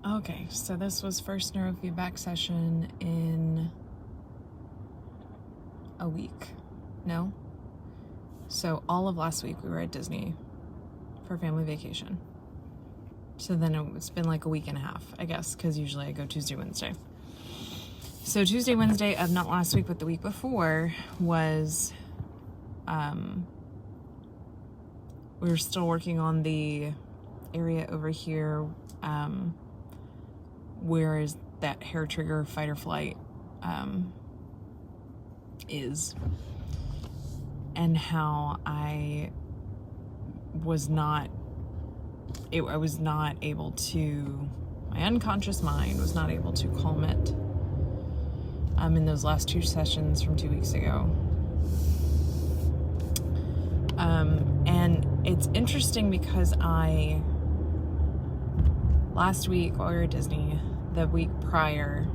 Okay, so this was first neurofeedback session in a week. No? So all of last week we were at Disney for family vacation. So then it's been like a week and a half, I guess, because usually I go Tuesday, Wednesday. So Tuesday, Wednesday of not last week, but the week before was, we were still working on the area over here, where is that hair trigger fight or flight is, and how I was not able to, my unconscious mind was not able to calm it in those last two sessions from 2 weeks ago. And it's interesting because last week while we were at Disney, the week prior,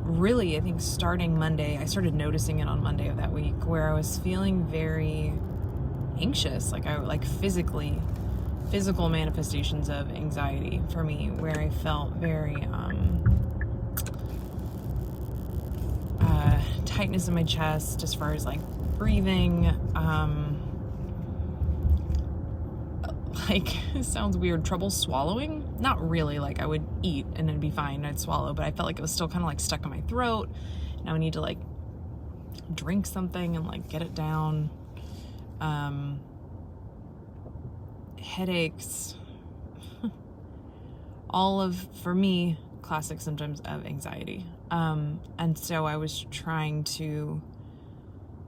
really, I think starting Monday, I started noticing it on Monday of that week, where I was feeling very anxious, like physical manifestations of anxiety for me, where I felt very tightness in my chest as far as like breathing, like, it sounds weird, trouble swallowing. Not really, like I would eat and it'd be fine, I'd swallow, but I felt like it was still kind of like stuck in my throat. Now I need to like drink something and like get it down. Headaches, for me, classic symptoms of anxiety. And so I was trying to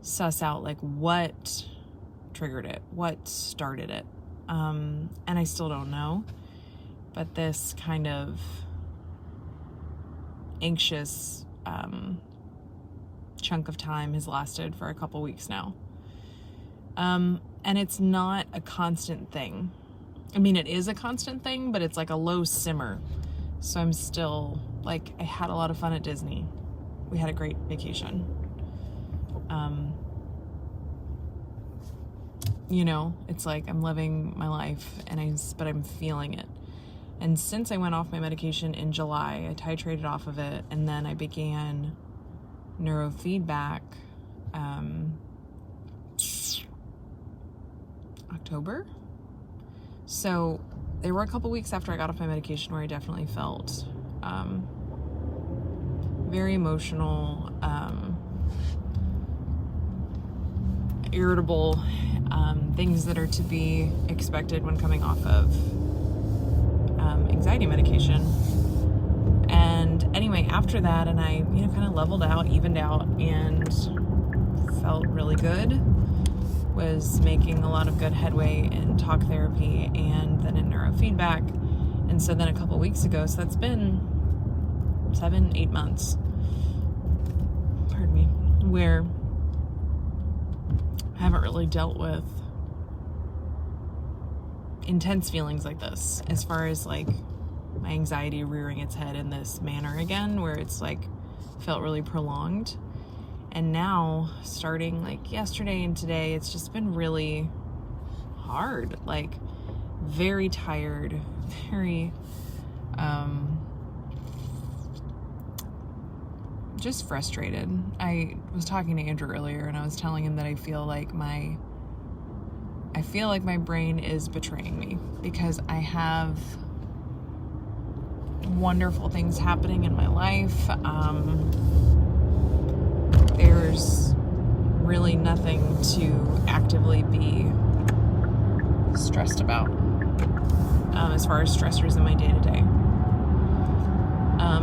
suss out like what triggered it, what started it. And I still don't know, but this kind of anxious, chunk of time has lasted for a couple weeks now. And it's not a constant thing. I mean, it is a constant thing, but it's like a low simmer. So I'm still, like, I had a lot of fun at Disney. We had a great vacation. You know, it's like I'm living my life, but I'm feeling it. And since I went off my medication in July, I titrated off of it, and then I began neurofeedback, October. So there were a couple weeks after I got off my medication where I definitely felt very emotional, irritable, things that are to be expected when coming off of anxiety medication. And anyway, after that, and I, kind of leveled out, evened out, and felt really good. Was making a lot of good headway in talk therapy and then in neurofeedback. And so then a couple weeks ago, so that's been 7-8 months, pardon me, where I haven't really dealt with intense feelings like this, as far as like my anxiety rearing its head in this manner again, where it's like felt really prolonged. And now, starting like yesterday and today, it's just been really hard, like very tired, very, just frustrated. I was talking to Andrew earlier, and I was telling him that I feel like my brain is betraying me, because I have wonderful things happening in my life. There's really nothing to actively be stressed about, as far as stressors in my day-to-day.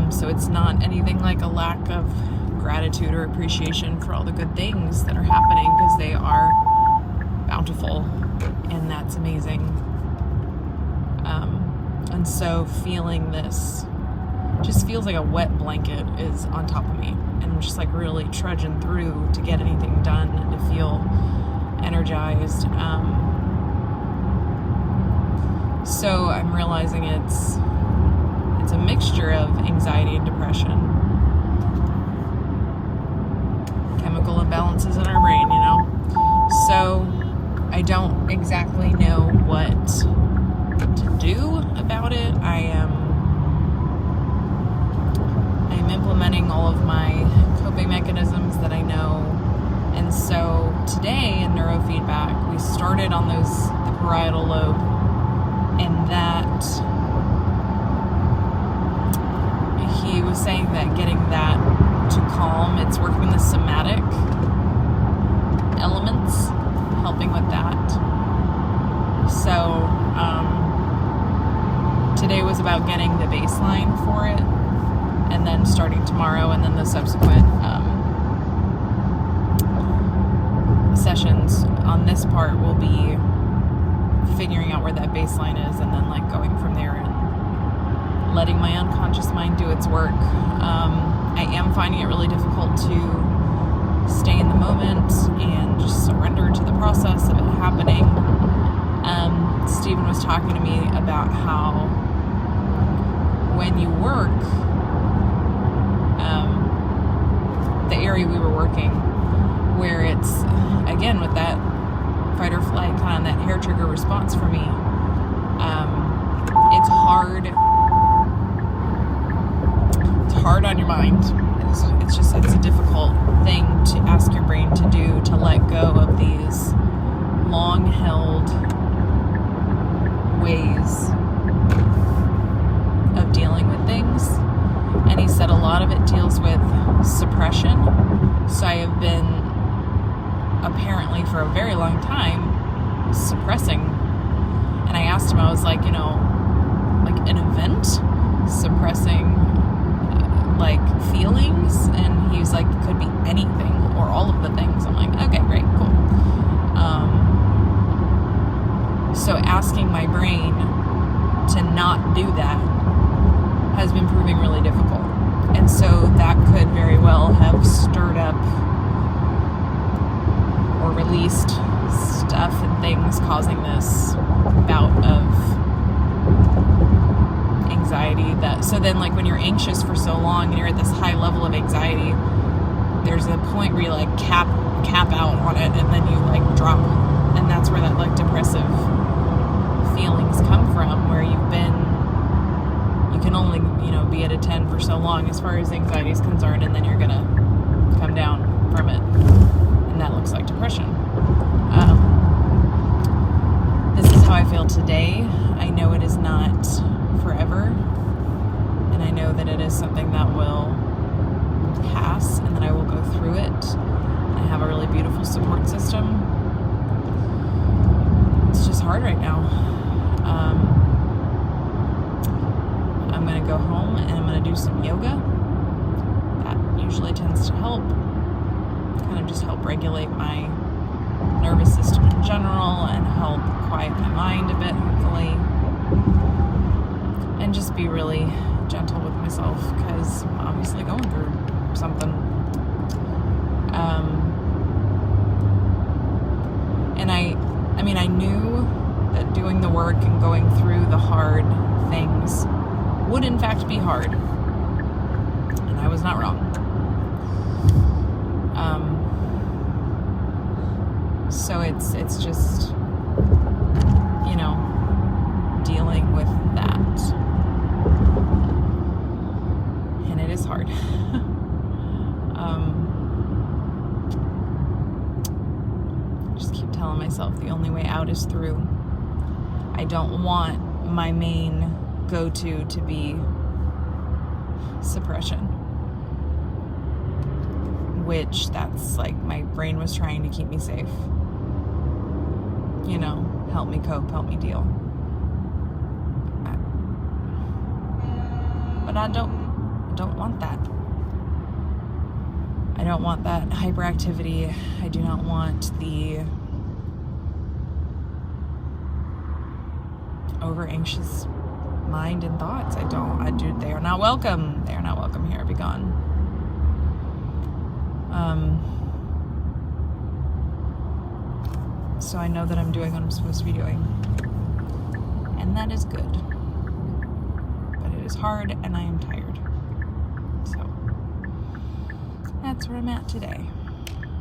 So it's not anything like a lack of gratitude or appreciation for all the good things that are happening, because they are bountiful, and that's amazing. And so feeling this just feels like a wet blanket is on top of me, and I'm just like really trudging through to get anything done and to feel energized. So I'm realizing it's a mixture of anxiety and depression, chemical imbalances in our brain, So I don't exactly know what to do about it. I am we started on the parietal lobe, and that he was saying that getting that to calm, it's working the somatic elements, helping with that. So today was about getting the baseline for it, and then starting tomorrow, and then the subsequent sessions on this part will be figuring out where that baseline is, and then like going from there and letting my unconscious mind do its work. I am finding it really difficult to stay in the moment and just surrender to the process of it happening. Stephen was talking to me about how when you work, the area we were working, where it's, again, with that fight or flight, kind of that hair trigger response for me, it's hard. It's hard on your mind. It's a difficult thing to ask your brain to do, to let go of these long-held ways of dealing with things. And he said a lot of it deals with suppression. So I have been, apparently for a very long time, suppressing. And I asked him, I was like, like an event, suppressing like feelings, and he was like, it could be anything or all of the things. I'm like, okay, great, cool. So asking my brain to not do that has been proving really difficult. And so that could very well have stirred up or released stuff and things causing this bout of anxiety. So then like when you're anxious for so long and you're at this high level of anxiety, there's a point where you like cap out on it, and then you like drop, and that's where that like depressive feelings come from, where you can only be at a 10 for so long as far as anxiety is concerned, and then you're gonna come down from it, and that looks like depression. This is how I feel today. I know it is not forever, and I know that it is something that will pass, and that I will go through it. I have a really beautiful support system. It's just hard right now. I'm going to go home and I'm going to do some yoga. That usually tends to help, kind of just help regulate my nervous system in general and help quiet my mind a bit, hopefully. And just be really gentle with myself, because I'm obviously going through something. And I knew that doing the work and going through the hard things would in fact be hard. And I was not wrong. So it's just, dealing with that. And it is hard. Just keep telling myself the only way out is through. I don't want my main go-to to be suppression, which that's like my brain was trying to keep me safe. Help me cope, help me deal. But I don't want that. I don't want that hyperactivity. I do not want the over anxious mind and thoughts. They are not welcome. They are not welcome here. Be gone. So I know that I'm doing what I'm supposed to be doing. And that is good. But it is hard and I am tired. So that's where I'm at today.